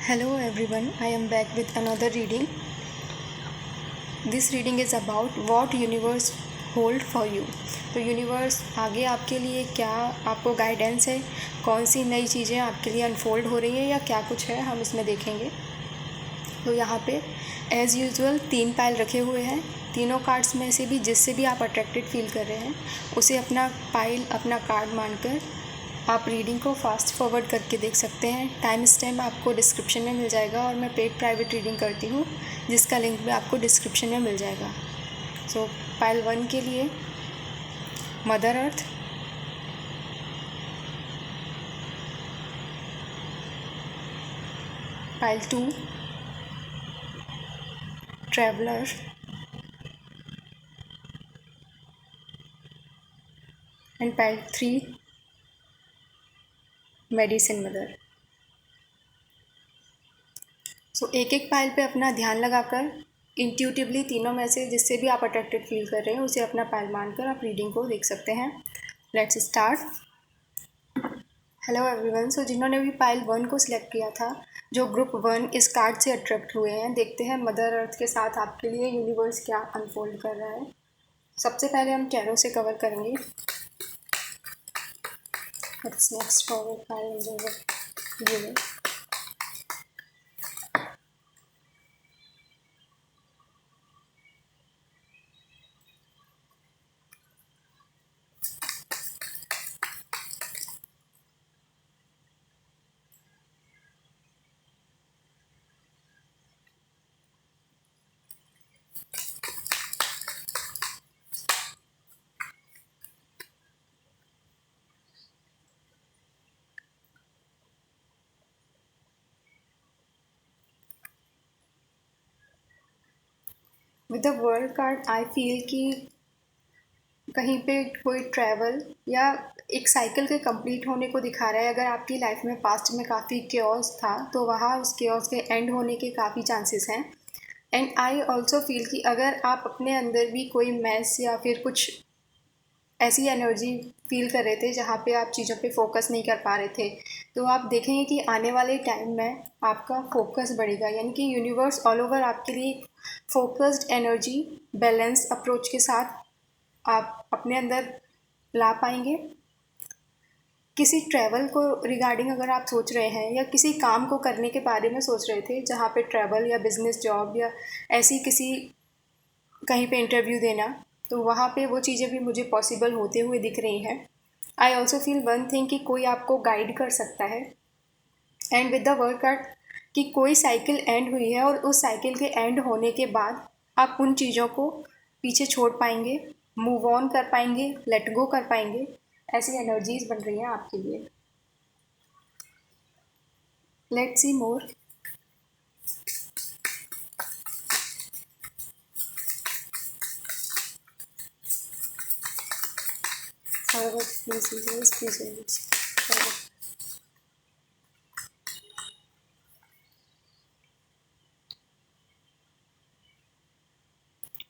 Hello everyone, I am back with another reading. This reading is about what universe hold for you. तो universe आगे आपके लिए क्या आपको गाइडेंस है, कौन सी नई चीज़ें आपके लिए अनफोल्ड हो रही हैं या क्या कुछ है, हम इसमें देखेंगे। तो यहाँ पे एज़ यूजुअल 3 पाइल रखे हुए हैं। तीनों कार्ड्स में से भी जिससे भी आप अट्रैक्टेड फील कर रहे हैं उसे अपना पाइल, अपना कार्ड मानकर आप रीडिंग को फास्ट फॉरवर्ड करके देख सकते हैं। टाइम स्टैम्प आपको डिस्क्रिप्शन में मिल जाएगा और मैं पेड प्राइवेट रीडिंग करती हूँ जिसका लिंक भी आपको डिस्क्रिप्शन में मिल जाएगा। सो पाइल 1 के लिए mother earth, pile 2 traveller, and pile 3 medicine mother. So एक एक पाइल पे अपना ध्यान लगाकर इंट्यूटिवली तीनों में से जिससे भी आप अट्रैक्टेड फील कर रहे हैं उसे अपना पाइल मानकर आप रीडिंग को देख सकते हैं। Let's start. Hello everyone. So जिन्होंने भी पाइल 1 को सिलेक्ट किया था, जो ग्रुप 1 इस कार्ड से अट्रैक्ट हुए हैं, देखते हैं मदर अर्थ के साथ आपके लिए यूनिवर्स क्या अनफोल्ड कर रहा है। सबसे पहले हम टैरो से कवर करेंगे। Next forward pile with the world card I feel कि कहीं पे कोई ट्रैवल या एक साइकिल के कंप्लीट होने को दिखा रहा है। अगर आपकी लाइफ में पास्ट में काफ़ी केओस था तो वहाँ उस केओस के एंड होने के काफ़ी चांसेस हैं। एंड आई ऑल्सो फील कि अगर आप अपने अंदर भी कोई मैस या फिर कुछ ऐसी एनर्जी फील कर रहे थे जहाँ पे आप चीज़ों पे फोकस नहीं कर पा रहे थे, तो आप देखेंगे कि आने वाले टाइम में आपका फोकस बढ़ेगा। यानी कि यूनिवर्स ऑल ओवर आपके लिए फोकस्ड एनर्जी, बैलेंस अप्रोच के साथ आप अपने अंदर ला पाएंगे। किसी ट्रैवल को रिगार्डिंग अगर आप सोच रहे हैं या किसी काम को करने के बारे में सोच रहे थे जहाँ पे ट्रैवल या बिजनेस जॉब या ऐसी किसी कहीं पे इंटरव्यू देना, तो वहाँ पे वो चीज़ें भी मुझे पॉसिबल होते हुए दिख रही हैं। आई ऑल्सो फील वन थिंग कि कोई आपको गाइड कर सकता है। And with the word card कि कोई साइकिल एंड हुई है और उस साइकिल के एंड होने के बाद आप उन चीज़ों को पीछे छोड़ पाएंगे, मूव ऑन कर पाएंगे, लेट गो कर पाएंगे। ऐसी एनर्जीज बन रही हैं आपके लिए। Let's see more.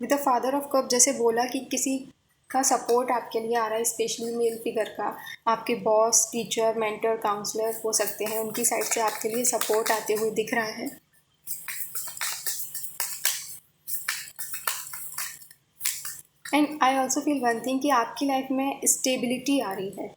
With the father of cup जैसे बोला कि किसी का सपोर्ट आपके लिए आ रहा है, स्पेशली मेल फिगर का। आपके बॉस, टीचर, मेंटर, काउंसलर हो सकते हैं, उनकी साइड से आपके लिए सपोर्ट आते हुए दिख रहा है। And I also feel one thing कि आपकी लाइफ में स्टेबिलिटी आ रही है।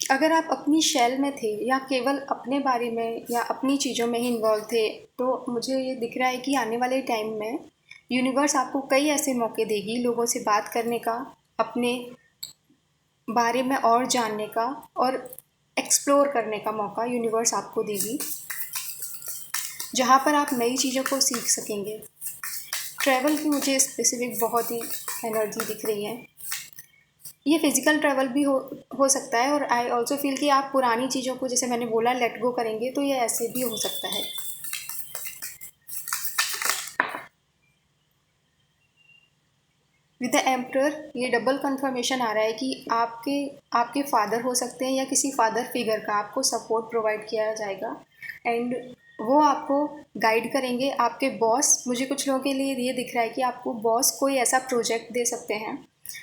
अगर आप अपनी शेल में थे या केवल अपने बारे में या अपनी चीज़ों में ही इन्वॉल्व थे, तो मुझे ये दिख रहा है कि आने वाले टाइम में यूनिवर्स आपको कई ऐसे मौके देगी लोगों से बात करने का, अपने बारे में और जानने का और एक्सप्लोर करने का मौका यूनिवर्स आपको देगी, जहाँ पर आप नई चीज़ों को सीख सकेंगे। ट्रैवल की मुझे स्पेसिफिक बहुत ही एनर्जी दिख रही है। ये फिज़िकल ट्रैवल भी हो सकता है और आई ऑल्सो फील कि आप पुरानी चीज़ों को, जैसे मैंने बोला, लेट गो करेंगे, तो ये ऐसे भी हो सकता है। विद द एम्परर ये डबल कंफर्मेशन आ रहा है कि आपके फादर हो सकते हैं या किसी फादर फिगर का आपको सपोर्ट प्रोवाइड किया जाएगा। एंड वो आपको गाइड करेंगे। आपके बॉस, मुझे कुछ लोगों के लिए ये दिख रहा है कि आपको बॉस कोई ऐसा प्रोजेक्ट दे सकते हैं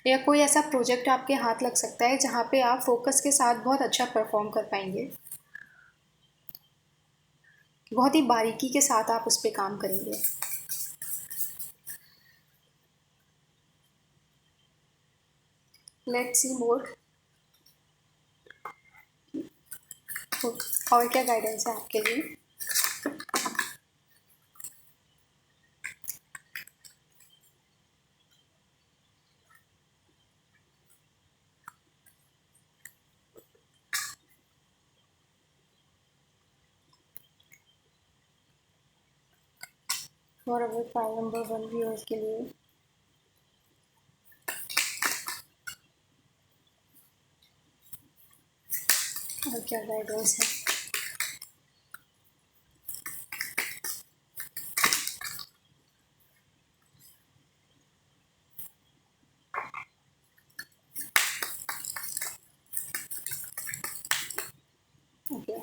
या कोई ऐसा प्रोजेक्ट आपके हाथ लग सकता है जहाँ पे आप फोकस के साथ बहुत अच्छा परफॉर्म कर पाएंगे, बहुत ही बारीकी के साथ आप उस पर काम करेंगे। लेट्स सी मोर, और क्या गाइडेंस है आपके लिए। और अगर फाइल नंबर 1 व्यूअर्स के लिए और क्या गाइडेंस है। Okay,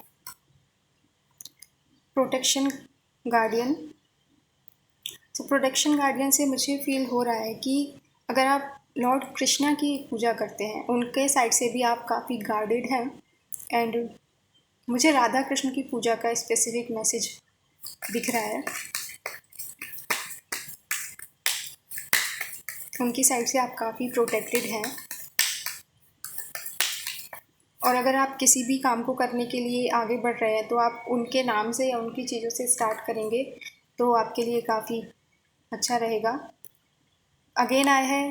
protection guardian. तो प्रोटेक्शन गार्डियन से मुझे फील हो रहा है कि अगर आप लॉर्ड कृष्णा की पूजा करते हैं, उनके साइड से भी आप काफ़ी गार्डेड हैं। एंड मुझे राधा कृष्ण की पूजा का स्पेसिफिक मैसेज दिख रहा है। उनकी साइड से आप काफ़ी प्रोटेक्टेड हैं। और अगर आप किसी भी काम को करने के लिए आगे बढ़ रहे हैं तो आप उनके नाम से या उनकी चीज़ों से स्टार्ट करेंगे तो आपके लिए काफ़ी अच्छा रहेगा। अगेन आई है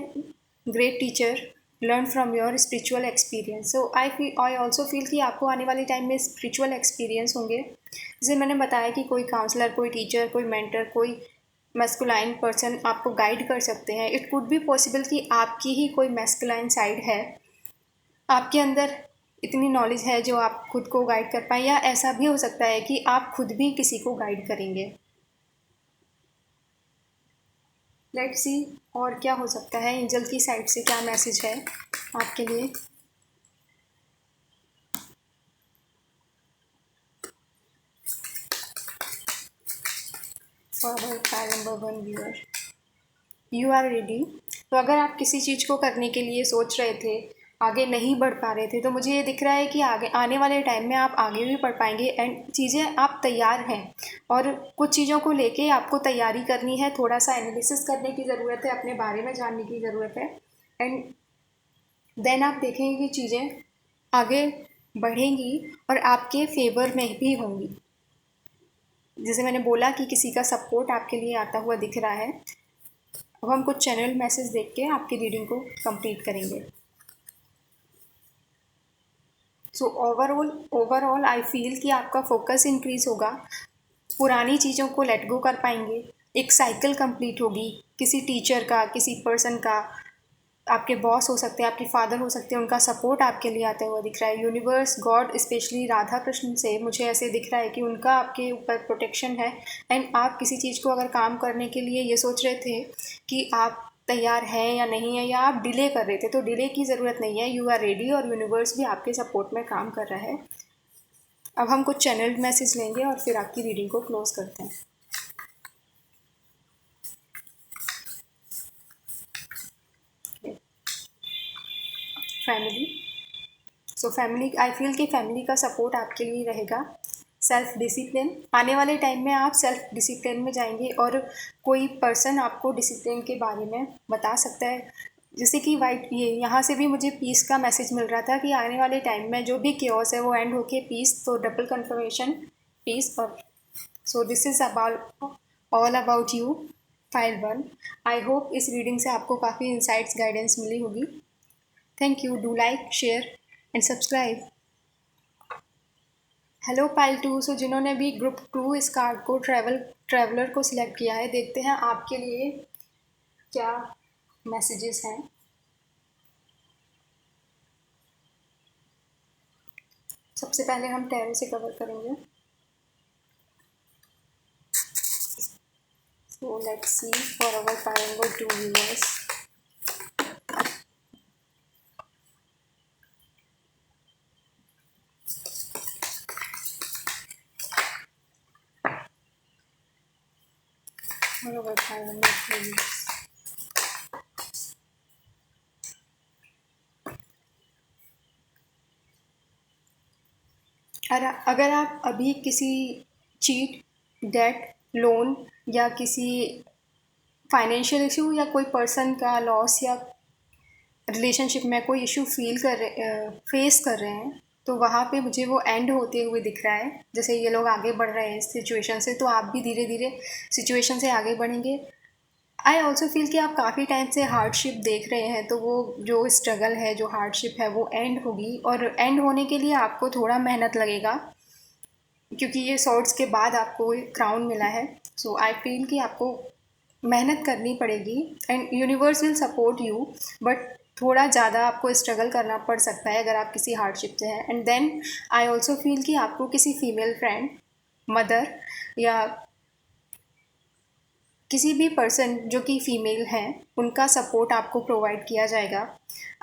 great teacher, learn from your spiritual experience. So I also feel कि आपको आने वाले टाइम में स्पिरिचुअल एक्सपीरियंस होंगे। जैसे मैंने बताया कि कोई काउंसलर, कोई टीचर, कोई मेंटर, कोई मैस्कुलाइन पर्सन आपको गाइड कर सकते हैं। इट कुड बी पॉसिबल कि आपकी ही कोई मैस्कुलाइन साइड है, आपके अंदर इतनी नॉलेज है जो आप खुद को गाइड कर पाएँ, या ऐसा भी हो सकता है कि आप खुद भी किसी को गाइड करेंगे। लेट्स सी और क्या हो सकता है, एंजल की साइड से क्या मैसेज है आपके लिए। For file number 1 viewer, you are ready. तो अगर आप किसी चीज़ को करने के लिए सोच रहे थे, आगे नहीं बढ़ पा रहे थे, तो मुझे ये दिख रहा है कि आगे आने वाले टाइम में आप आगे भी बढ़ पाएंगे। एंड चीज़ें आप तैयार हैं, और कुछ चीज़ों को लेके आपको तैयारी करनी है, थोड़ा सा एनालिसिस करने की ज़रूरत है, अपने बारे में जानने की ज़रूरत है। एंड देन आप देखेंगे कि चीज़ें आगे बढ़ेंगी और आपके फेवर में भी होंगी। जैसे मैंने बोला कि किसी का सपोर्ट आपके लिए आता हुआ दिख रहा है। अब हम कुछ चैनल मैसेज देख के आपकी रीडिंग को कंप्लीट करेंगे। सो ओवरऑल आई फील कि आपका फोकस इंक्रीज होगा, पुरानी चीज़ों को लेट गो कर पाएंगे, एक साइकिल कंप्लीट होगी किसी टीचर का, किसी पर्सन का, आपके बॉस हो सकते हैं, आपके फादर हो सकते हैं, उनका सपोर्ट आपके लिए आता हुआ दिख रहा है। Universe, God, specially Radha Krishna से मुझे ऐसे दिख रहा है कि उनका आपके ऊपर प्रोटेक्शन है। एंड आप किसी चीज़ को अगर काम करने के लिए ये सोच रहे थे कि आप तैयार हैं या नहीं है, या आप डिले कर रहे थे, तो डिले की ज़रूरत नहीं है, यू आर रेडी, और यूनिवर्स भी आपके सपोर्ट में काम कर रहा है। अब हम कुछ चैनल मैसेज लेंगे और फिर आपकी रीडिंग को क्लोज करते हैं। Family. So family, I feel कि फैमिली का सपोर्ट आपके लिए रहेगा। सेल्फ डिसिप्लिन, आने वाले टाइम में आप सेल्फ डिसिप्लिन में जाएंगे, और कोई पर्सन आपको डिसिप्लिन के बारे में बता सकता है। जैसे कि वाइट, ये यहाँ से भी मुझे पीस का मैसेज मिल रहा था कि आने वाले टाइम में जो भी केओस है वो एंड होके पीस, तो डबल कन्फर्मेशन, पीस। और so this is about all about you, file 1। I hope इस रीडिंग से आपको काफ़ी इंसाइट्स, गाइडेंस मिली होगी। Thank you, do like, share and subscribe. Hello pile 2। So जिन्होंने भी ग्रुप 2 इस कार्ड को ट्रैवलर को सिलेक्ट किया है, देखते हैं आपके लिए क्या मैसेजेस हैं। सबसे पहले हम टैरो से कवर करेंगे। So let's see for our pile number 2 viewers. Forward 500 अगर आप अभी किसी चीट, डेट, लोन या किसी फाइनेंशियल इशू या कोई पर्सन का लॉस या रिलेशनशिप में कोई इशू फेस कर रहे हैं, तो वहाँ पे मुझे वो एंड होते हुए दिख रहा है। जैसे ये लोग आगे बढ़ रहे हैं इस सिचुएशन से, तो आप भी धीरे धीरे सिचुएशन से आगे बढ़ेंगे। आई ऑल्सो फील कि आप काफ़ी टाइम से हार्डशिप देख रहे हैं, तो वो जो स्ट्रगल है, जो हार्डशिप है, वो एंड होगी। और एंड होने के लिए आपको थोड़ा मेहनत लगेगा, क्योंकि ये सॉर्ट्स के बाद आपको क्राउन मिला है। सो आई फील कि आपको मेहनत करनी पड़ेगी and universe will support you, but थोड़ा ज़्यादा आपको स्ट्रगल करना पड़ सकता है अगर आप किसी हार्डशिप से हैं। And then I also feel कि आपको किसी फीमेल फ्रेंड, मदर या किसी भी पर्सन जो कि फ़ीमेल हैं, उनका सपोर्ट आपको प्रोवाइड किया जाएगा।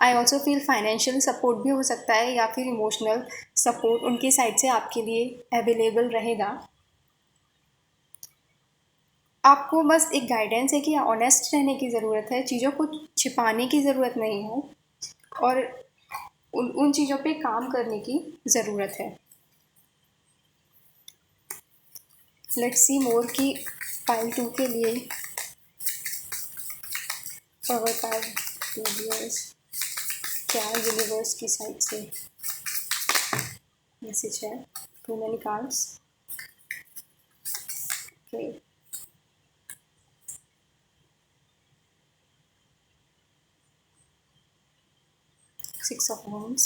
आई ऑल्सो फील फाइनेंशियल सपोर्ट भी हो सकता है या फिर इमोशनल सपोर्ट उनकी साइड से आपके लिए अवेलेबल रहेगा। आपको बस एक गाइडेंस है कि ऑनेस्ट रहने की ज़रूरत है, चीज़ों को छिपाने की ज़रूरत नहीं है, और उन उन चीज़ों पे काम करने की ज़रूरत है। लेट्स सी मोर की पाइल 2 के लिए फॉरवर्ड पाइल 2 व्यूअर्स क्या यूनिवर्स की साइड से मैसेज है। Too many cards. Okay, 6 of wands,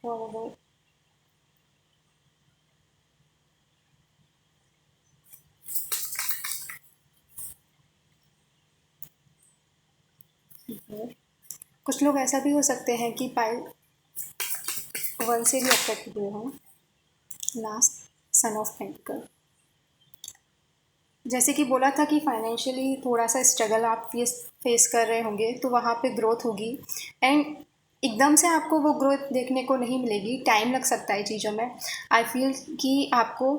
forward, कुछ लोग ऐसा भी हो सकते हैं कि पाइल 1 से भी अफेक्ट हुए हों। Last, son of pentacle. जैसे कि बोला था कि फाइनेंशियली थोड़ा सा स्ट्रगल आप फेस कर रहे होंगे, तो वहाँ पे ग्रोथ होगी। एंड एकदम से आपको वो ग्रोथ देखने को नहीं मिलेगी, टाइम लग सकता है चीज़ों में। आई फील कि आपको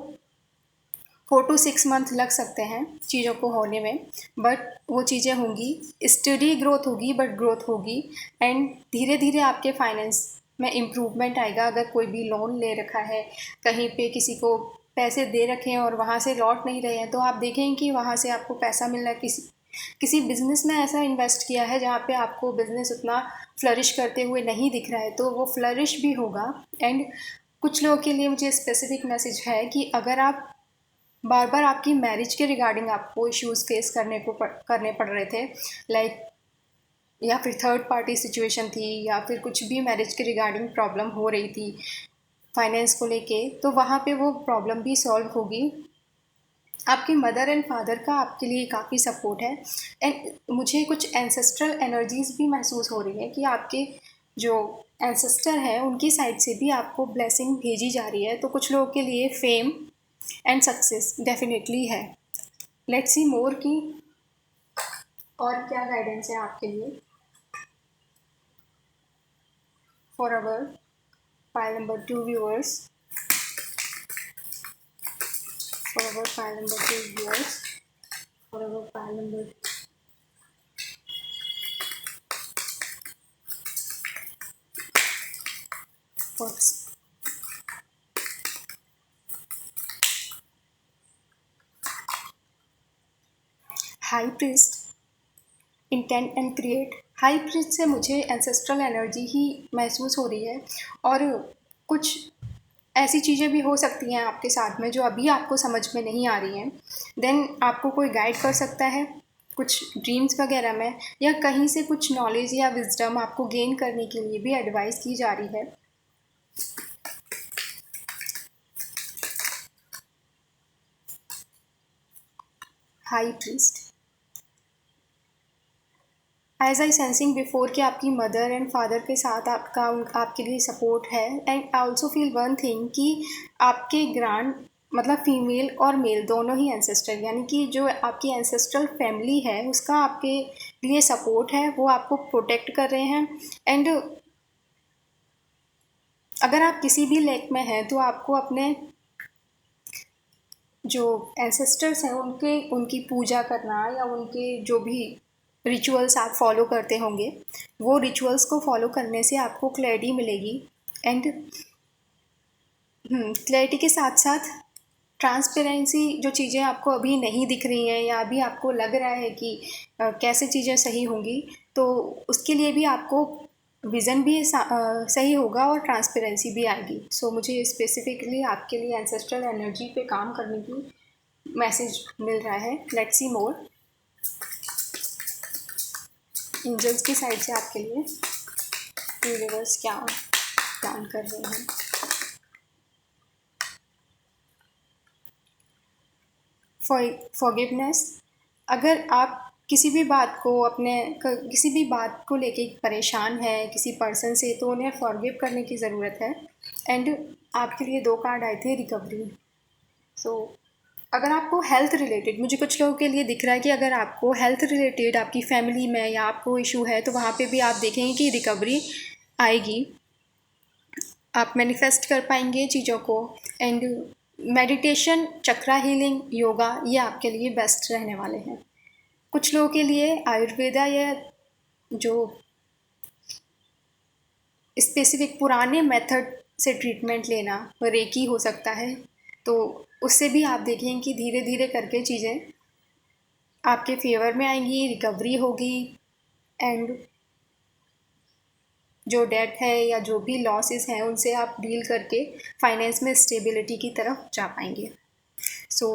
4 to 6 मंथ लग सकते हैं चीज़ों को होने में, बट वो चीज़ें होंगी। स्टडी ग्रोथ होगी, बट ग्रोथ होगी। एंड धीरे धीरे आपके फाइनेंस में इम्प्रूवमेंट आएगा। अगर कोई भी लोन ले रखा है, कहीं पे किसी को पैसे दे रखे हैं और वहाँ से लौट नहीं रहे हैं, तो आप देखेंगे कि वहाँ से आपको पैसा मिल रहा है। किसी किसी बिज़नेस में ऐसा इन्वेस्ट किया है जहाँ पे आपको बिज़नेस उतना फ्लरिश करते हुए नहीं दिख रहा है, तो वो फ्लरिश भी होगा। एंड कुछ लोगों के लिए मुझे स्पेसिफिक मैसेज है कि अगर आप बार बार आपकी मैरिज के रिगार्डिंग आपको इश्यूज़ फेस करने पड़ रहे थे, लाइक या फिर थर्ड पार्टी सिचुएशन थी, या फिर कुछ भी मैरिज के रिगार्डिंग प्रॉब्लम हो रही थी फाइनेंस को लेके, तो वहाँ पे वो प्रॉब्लम भी सॉल्व होगी। आपकी मदर एंड फादर का आपके लिए काफ़ी सपोर्ट है। एंड मुझे कुछ एंसेस्ट्रल एनर्जीज़ भी महसूस हो रही है कि आपके जो एंसेस्टर है उनकी साइड से भी आपको ब्लेसिंग भेजी जा रही है। तो कुछ लोगों के लिए फेम एंड सक्सेस डेफिनेटली है। लेट्स सी मोर की और क्या गाइडेंस है आपके लिए for our file number 2 viewers, for our file number 2 viewers, for our file number first. High priest, intent and create. High priest से मुझे एंसेस्ट्रल एनर्जी ही महसूस हो रही है, और कुछ ऐसी चीज़ें भी हो सकती हैं आपके साथ में जो अभी आपको समझ में नहीं आ रही हैं। देन आपको कोई गाइड कर सकता है कुछ ड्रीम्स वगैरह में, या कहीं से कुछ नॉलेज या विजडम आपको गेन करने के लिए भी एडवाइस की जा रही है। High priest, as I sensing before कि आपकी मदर एंड फादर के साथ आपके लिए सपोर्ट है। And I also feel one thing कि आपके ग्रैंड मतलब फीमेल और मेल दोनों ही एंसेस्टर, यानी कि जो आपकी एंसेस्ट्रल फैमिली है उसका आपके लिए सपोर्ट है, वो आपको प्रोटेक्ट कर रहे हैं। एंड अगर आप किसी भी लेक में हैं तो आपको अपने जो एंसेस्टर्स हैं उनकी पूजा करना या उनके जो भी रिचुअल्स आप फॉलो करते होंगे, वो रिचुअल्स को फॉलो करने से आपको क्लैरिटी मिलेगी। एंड क्लैरिटी के साथ साथ ट्रांसपेरेंसी, जो चीज़ें आपको अभी नहीं दिख रही हैं या अभी आपको लग रहा है कि कैसे चीज़ें सही होंगी, तो उसके लिए भी आपको विज़न भी सही होगा और ट्रांसपेरेंसी भी आएगी। सो मुझे स्पेसिफिकली आपके लिए एंसेस्ट्रल एनर्जी पे काम करने की मैसेज मिल रहा है। लेट्स सी मोर एंजल्स की साइड से आपके लिए यूनिवर्स क्या प्लान कर रहे हैं। फॉरगिवनेस, अगर आप किसी भी बात को किसी भी बात को लेके परेशान है किसी पर्सन से, तो उन्हें फॉरगिव करने की ज़रूरत है। एंड आपके लिए 2 कार्ड आए थे, रिकवरी। सो अगर आपको हेल्थ रिलेटेड, मुझे कुछ लोगों के लिए दिख रहा है कि अगर आपको हेल्थ रिलेटेड आपकी फैमिली में या आपको इशू है, तो वहाँ पे भी आप देखेंगे कि रिकवरी आएगी, आप मैनिफेस्ट कर पाएंगे चीज़ों को। And meditation, chakra healing, yoga, ये आपके लिए बेस्ट रहने वाले हैं। कुछ लोगों के लिए आयुर्वेदा या जो स्पेसिफिक पुराने मेथड से ट्रीटमेंट लेना, रेकी हो सकता है, तो उससे भी आप देखेंगे कि धीरे धीरे करके चीज़ें आपके फेवर में आएंगी, रिकवरी होगी। एंड जो डेट है या जो भी लॉसेस हैं उनसे आप डील करके फाइनेंस में स्टेबिलिटी की तरफ जा पाएंगे। सो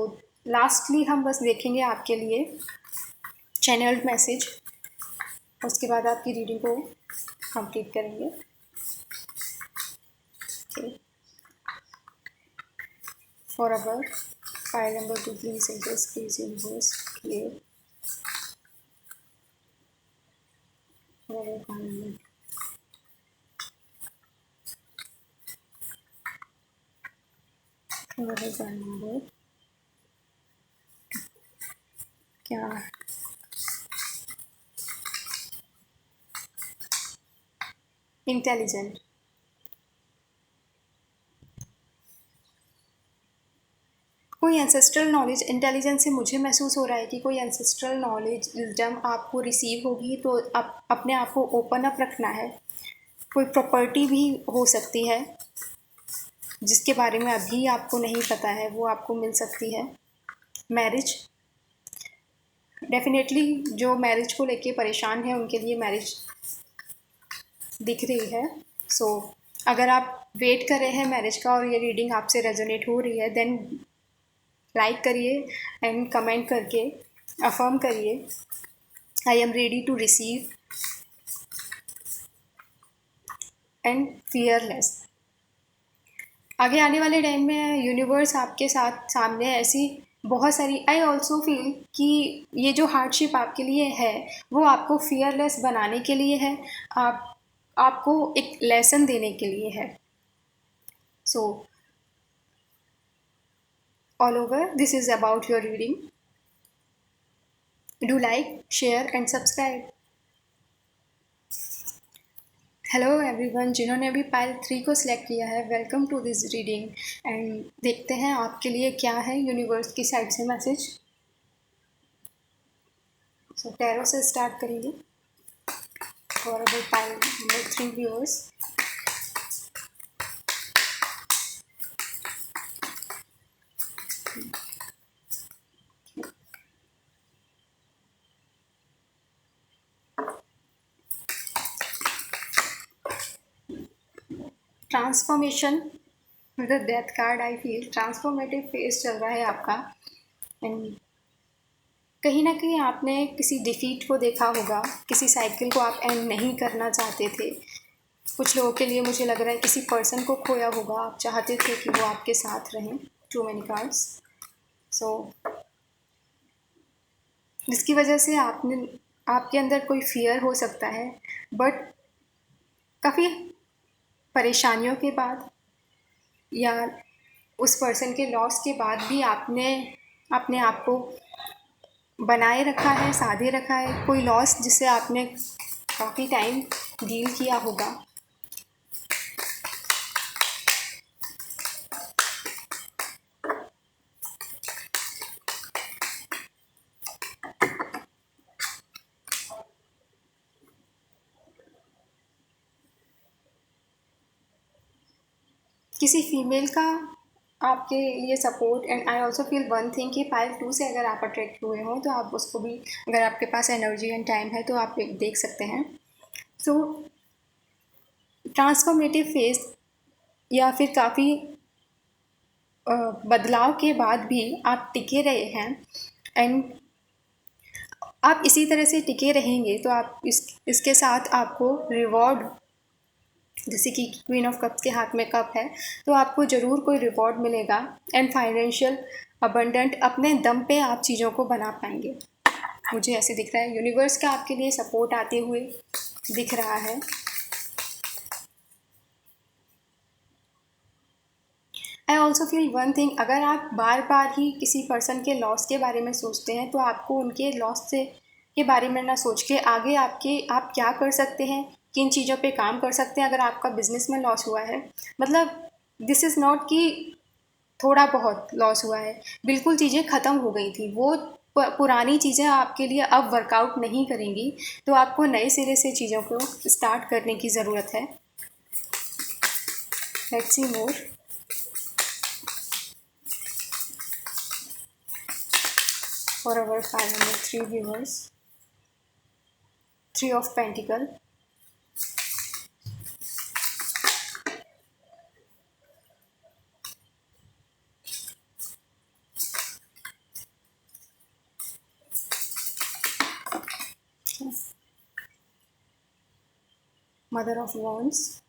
लास्टली हम बस देखेंगे आपके लिए चैनल्ड मैसेज, उसके बाद आपकी रीडिंग को कंप्लीट करेंगे। For our file number 2, please angels, please universe clear number क्या इंटेलिजेंट। कोई एंसेस्ट्रल नॉलेज, इंटेलिजेंस से मुझे महसूस हो रहा है कि कोई एंसेस्ट्रल नॉलेज विजडम आपको रिसीव होगी, तो आप अपने आप को ओपन अप रखना है। कोई प्रॉपर्टी भी हो सकती है जिसके बारे में अभी आपको नहीं पता है, वो आपको मिल सकती है। मैरिज, डेफिनेटली जो मैरिज को लेके परेशान है उनके लिए मैरिज दिख रही है। सो अगर आप वेट कर रहे हैं मैरिज का और ये रीडिंग आपसे रेजोनेट हो रही है, देन लाइक करिए एंड कमेंट करके अफर्म करिए, I am ready to receive and fearless. आगे आने वाले टाइम में यूनिवर्स आपके साथ सामने ऐसी बहुत सारी, आई ऑल्सो फील कि ये जो हार्डशिप आपके लिए है वो आपको फियरलेस बनाने के लिए है, आपको एक लेसन देने के लिए है। So all over, this is about your reading. Do like, share and subscribe. Hello everyone, जिन्होंने अभी पाइल 3 को सिलेक्ट किया है, welcome to this reading. And देखते हैं आपके लिए क्या है यूनिवर्स की साइड से मैसेज। सो टैरो से स्टार्ट करेंगे for our pile number 3 viewers. Transformation with the death card, I feel transformative phase चल रहा है आपका। एंड कहीं ना कहीं आपने किसी डिफीट को देखा होगा, किसी साइकिल को आप एंड नहीं करना चाहते थे। कुछ लोगों के लिए मुझे लग रहा है किसी पर्सन को खोया होगा, आप चाहते थे कि वो आपके साथ रहें। To many cards. सो जिसकी वजह से आपके अंदर कोई फियर हो सकता है, बट काफ़ी परेशानियों के बाद या उस पर्सन के लॉस के बाद भी आपने अपने आप को बनाए रखा है, साधे रखा है। कोई लॉस जिसे आपने काफ़ी टाइम डील किया होगा। किसी फीमेल का आपके लिए support. And I also feel one thing कि पाइल 2 से अगर आप अट्रैक्ट हुए हो तो आप उसको भी, अगर आपके पास एनर्जी एंड टाइम है तो आप देख सकते हैं। सो ट्रांसफॉर्मेटिव फेज या फिर काफ़ी बदलाव के बाद भी आप टिके रहे हैं। एंड आप इसी तरह से टिके रहेंगे तो आप इसके साथ आपको रिवॉर्ड, जैसे कि क्वीन ऑफ कप्स के हाथ में कप है, तो आपको ज़रूर कोई रिवॉर्ड मिलेगा। एंड फाइनेंशियल अबंडेंट अपने दम पे आप चीज़ों को बना पाएंगे, मुझे ऐसे दिख रहा है। यूनिवर्स का आपके लिए सपोर्ट आते हुए दिख रहा है। आई ऑल्सो फील वन थिंग, अगर आप बार बार ही किसी पर्सन के लॉस के बारे में सोचते हैं तो आपको उनके लॉस से के बारे में ना सोच के आगे आप क्या कर सकते हैं, किन चीज़ों पे काम कर सकते हैं। अगर आपका बिजनेस में लॉस हुआ है, मतलब दिस इज़ नॉट कि थोड़ा बहुत लॉस हुआ है, बिल्कुल चीज़ें ख़त्म हो गई थी, वो पुरानी चीज़ें आपके लिए अब वर्कआउट नहीं करेंगी, तो आपको नए सिरे से चीज़ों को स्टार्ट करने की ज़रूरत है। Let's see more. For our 503 viewers, Three of Pentacle, Mother of Wands,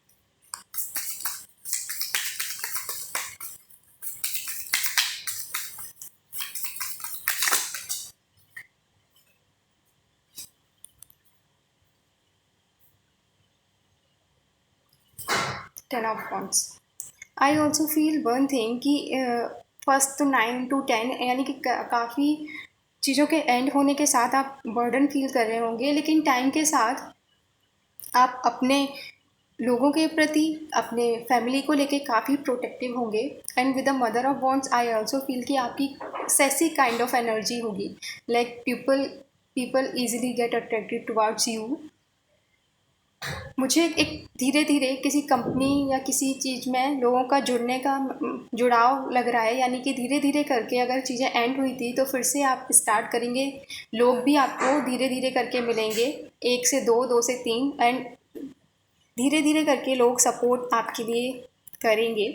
Ten of Wands. I also feel one thing कि फर्स्ट तो 9 to 10 यानी कि काफ़ी चीज़ों के एंड होने के साथ आप बर्डन फील कर रहे होंगे, लेकिन टाइम के साथ आप अपने लोगों के प्रति, अपने फैमिली को लेके काफ़ी प्रोटेक्टिव होंगे। And with the mother of wants I also feel कि आपकी सेसी काइंड ऑफ एनर्जी होगी, like people easily get attracted towards you. मुझे एक धीरे धीरे किसी कंपनी या किसी चीज़ में लोगों का जुड़ने का जुड़ाव लग रहा है, यानी कि धीरे धीरे करके अगर चीज़ें एंड हुई थी तो फिर से आप स्टार्ट करेंगे। लोग भी आपको धीरे धीरे करके मिलेंगे, 1 से 2, 2 से 3, एंड धीरे धीरे करके लोग सपोर्ट आपके लिए करेंगे।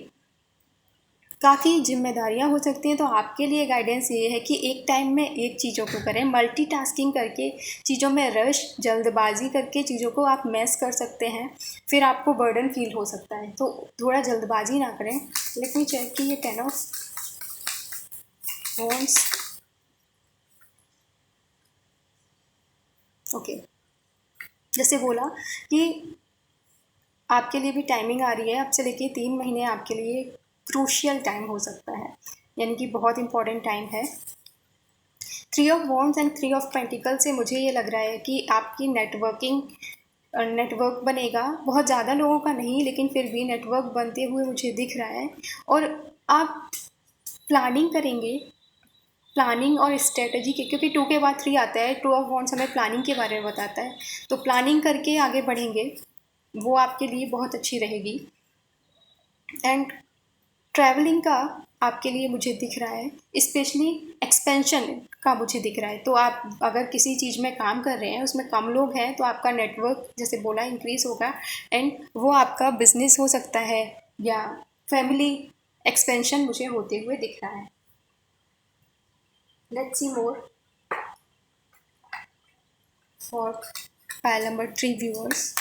काफ़ी जिम्मेदारियां हो सकती हैं, तो आपके लिए गाइडेंस ये है कि एक टाइम में एक चीज़ों को करें। मल्टीटास्किंग करके, चीज़ों में रश, जल्दबाजी करके चीज़ों को आप मैस कर सकते हैं, फिर आपको बर्डन फील हो सकता है, तो थोड़ा जल्दबाजी ना करें। लेट मी चेक कि ये 10 ऑफ वॉन्ड्स, ओके, जैसे बोला कि आपके लिए भी टाइमिंग आ रही है, अब से लेके 3 महीने आपके लिए क्रूशियल टाइम हो सकता है, यानी कि बहुत इंपॉर्टेंट टाइम है। 3 of wands and 3 of pentacle से मुझे ये लग रहा है कि आपकी नेटवर्क बनेगा, बहुत ज़्यादा लोगों का नहीं, लेकिन फिर भी नेटवर्क बनते हुए मुझे दिख रहा है। और आप प्लानिंग करेंगे, प्लानिंग और स्ट्रेटजी के, क्योंकि 2 के बाद 3 आता है, 2 ऑफ वॉन्ड्स हमें प्लानिंग के बारे में बताता है, तो प्लानिंग करके आगे बढ़ेंगे, वो आपके लिए बहुत अच्छी रहेगी। एंड ट्रैवलिंग का आपके लिए मुझे दिख रहा है, स्पेशली एक्सपेंशन का मुझे दिख रहा है। तो आप अगर किसी चीज़ में काम कर रहे हैं, उसमें कम लोग हैं, तो आपका नेटवर्क जैसे बोला इंक्रीज़ होगा, एंड वो आपका बिजनेस हो सकता है या फैमिली एक्सपेंशन मुझे होते हुए दिख रहा है। Let's see more for pile number 3 viewers.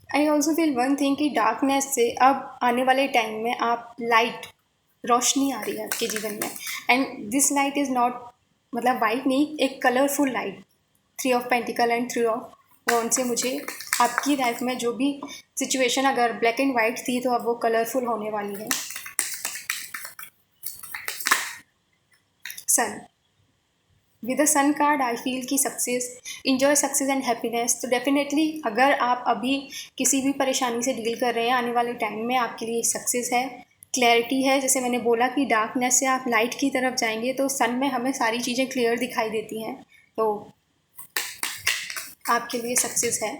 I also feel one thing कि डार्कनेस से अब आने वाले टाइम में आप लाइट रोशनी आ रही है आपके जीवन में। And this light is not मतलब वाइट नहीं, एक colourful light. Three of pentacle and three of wand से मुझे आपकी लाइफ में जो भी सिचुएशन अगर ब्लैक एंड वाइट थी तो अब वो कलरफुल होने वाली है। Sun, with the sun card I feel की success, enjoy success and happiness. तो डेफिनेटली अगर आप अभी किसी भी परेशानी से डील कर रहे हैं, आने वाले टाइम में आपके लिए सक्सेस है, क्लैरिटी है। जैसे मैंने बोला कि डार्कनेस से आप लाइट की तरफ जाएंगे, तो सन में हमें सारी चीज़ें क्लियर दिखाई देती हैं, तो आपके लिए सक्सेस है।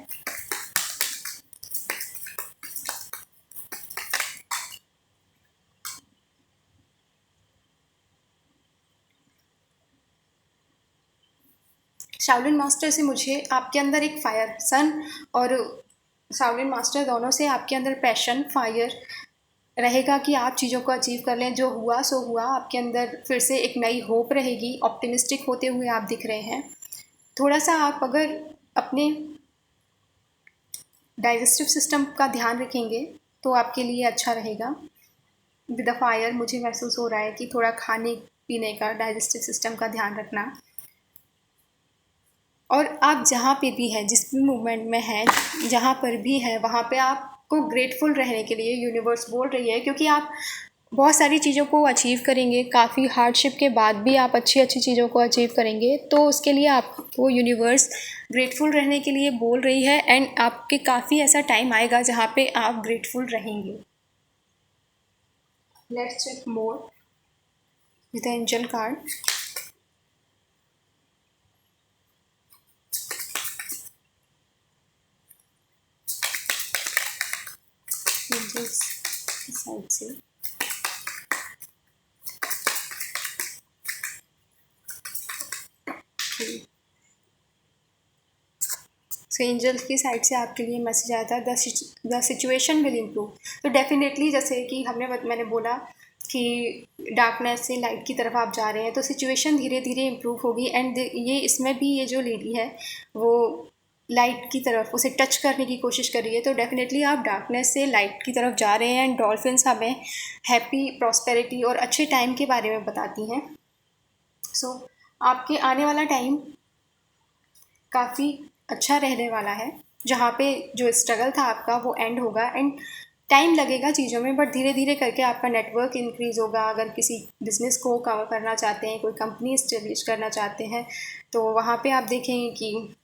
शाओलिन मास्टर से मुझे आपके अंदर एक फायर, सन और शाओलिन मास्टर दोनों से आपके अंदर पैशन, फायर रहेगा कि आप चीज़ों को अचीव कर लें। जो हुआ सो हुआ, आपके अंदर फिर से एक नई होप रहेगी, ऑप्टिमिस्टिक होते हुए आप दिख रहे हैं। थोड़ा सा आप अगर अपने डाइजेस्टिव सिस्टम का ध्यान रखेंगे तो आपके लिए अच्छा रहेगा। विद द फायर मुझे महसूस हो रहा है कि थोड़ा खाने पीने का, डाइजेस्टिव सिस्टम का ध्यान रखना। और आप जहाँ पे भी हैं, जिस भी मूवमेंट में हैं, जहाँ पर भी हैं, वहाँ पे आपको ग्रेटफुल रहने के लिए यूनिवर्स बोल रही है, क्योंकि आप बहुत सारी चीज़ों को अचीव करेंगे। काफ़ी हार्डशिप के बाद भी आप अच्छी अच्छी चीज़ों को अचीव करेंगे, तो उसके लिए आपको यूनिवर्स ग्रेटफुल रहने के लिए बोल रही है। एंड आपके काफ़ी ऐसा टाइम आएगा जहाँ पे आप ग्रेटफुल रहेंगे। Let's check more with angel card. Angels की साइड से सो एंजल्स की साइड से आपके लिए मैसेज आया था, द सिचुएशन विल इम्प्रूव। तो डेफिनेटली जैसे कि मैंने बोला कि डार्कनेस से लाइट की तरफ आप जा रहे हैं, तो सिचुएशन धीरे धीरे इम्प्रूव होगी। एंड ये इसमें भी ये जो लेडी है वो लाइट की तरफ उसे टच करने की कोशिश कर रही है। तो डेफिनेटली आप डार्कनेस से लाइट की तरफ जा रहे हैं। एंड डॉल्फिन्स हमें हैप्पी, प्रॉस्पेरिटी और अच्छे टाइम के बारे में बताती हैं। सो आपके आने वाला टाइम काफ़ी अच्छा रहने वाला है, जहाँ पे जो स्ट्रगल था आपका वो एंड होगा। एंड टाइम लगेगा चीज़ों में, बट धीरे धीरे करके आपका नेटवर्क इंक्रीज़ होगा। अगर किसी बिज़नेस को कवर करना चाहते हैं, कोई कंपनी इस्टेब्लिश करना चाहते हैं, तो वहाँ पे आप देखेंगे कि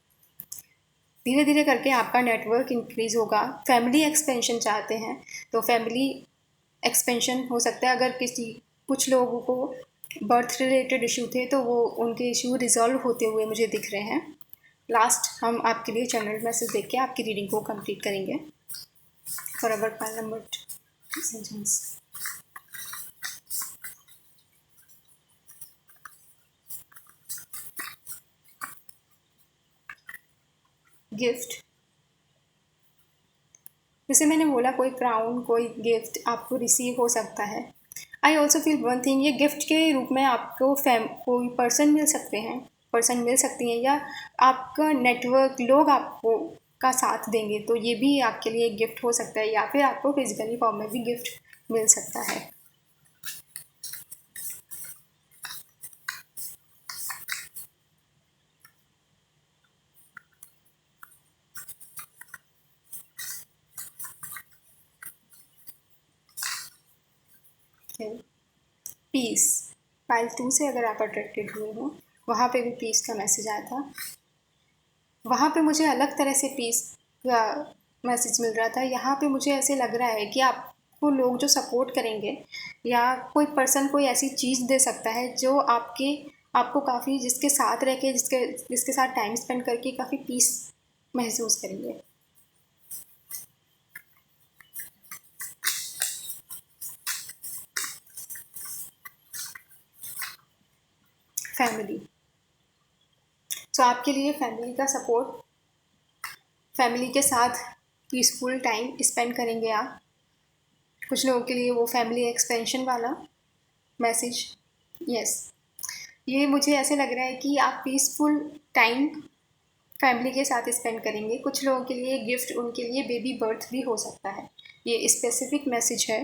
धीरे धीरे करके आपका नेटवर्क इंक्रीज़ होगा। फैमिली एक्सपेंशन चाहते हैं तो फैमिली एक्सपेंशन हो सकता है। अगर कुछ लोगों को बर्थ रिलेटेड इशू थे तो वो उनके इशू रिजॉल्व होते हुए मुझे दिख रहे हैं। लास्ट हम आपके लिए चैनल मैसेज देख के आपकी रीडिंग को कंप्लीट करेंगे। For our pile number 2 gift. जैसे मैंने बोला, कोई क्राउन, कोई गिफ्ट आपको रिसीव हो सकता है। आई ऑल्सो फील वन थिंग, ये गिफ्ट के रूप में आपको कोई पर्सन मिल सकते हैं, पर्सन मिल सकती हैं, या आपका नेटवर्क, लोग आपको का साथ देंगे, तो ये भी आपके लिए एक गिफ्ट हो सकता है। या फिर आपको फिजिकली फॉर्म में भी गिफ्ट मिल सकता है। पीस, पाइल 2 से अगर आप अट्रैक्टेड हुए हो, वहाँ पे भी पीस का मैसेज आया था। वहाँ पे मुझे अलग तरह से पीस का मैसेज मिल रहा था। यहाँ पे मुझे ऐसे लग रहा है कि आपको लोग जो सपोर्ट करेंगे, या कोई पर्सन कोई ऐसी चीज़ दे सकता है जो आपको काफ़ी, जिसके साथ रह के, जिसके साथ टाइम स्पेंड करके काफ़ी पीस महसूस करेंगे। फैमिली, सो आपके लिए फैमिली का सपोर्ट, फैमिली के साथ पीसफुल टाइम स्पेंड करेंगे आप। कुछ लोगों के लिए वो फैमिली एक्सपेंशन वाला मैसेज, यस, ये मुझे ऐसे लग रहा है कि आप पीसफुल टाइम फैमिली के साथ स्पेंड करेंगे। कुछ लोगों के लिए गिफ्ट, उनके लिए बेबी बर्थ भी हो सकता है। ये स्पेसिफिक मैसेज है।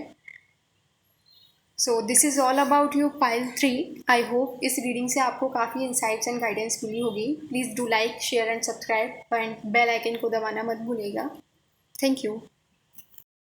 So this is all about you pile 3। I hope इस रीडिंग से आपको काफ़ी इंसाइट्स एंड गाइडेंस मिली होगी। Please do like share and subscribe and bell icon को दबाना मत भूलिएगा। Thank you.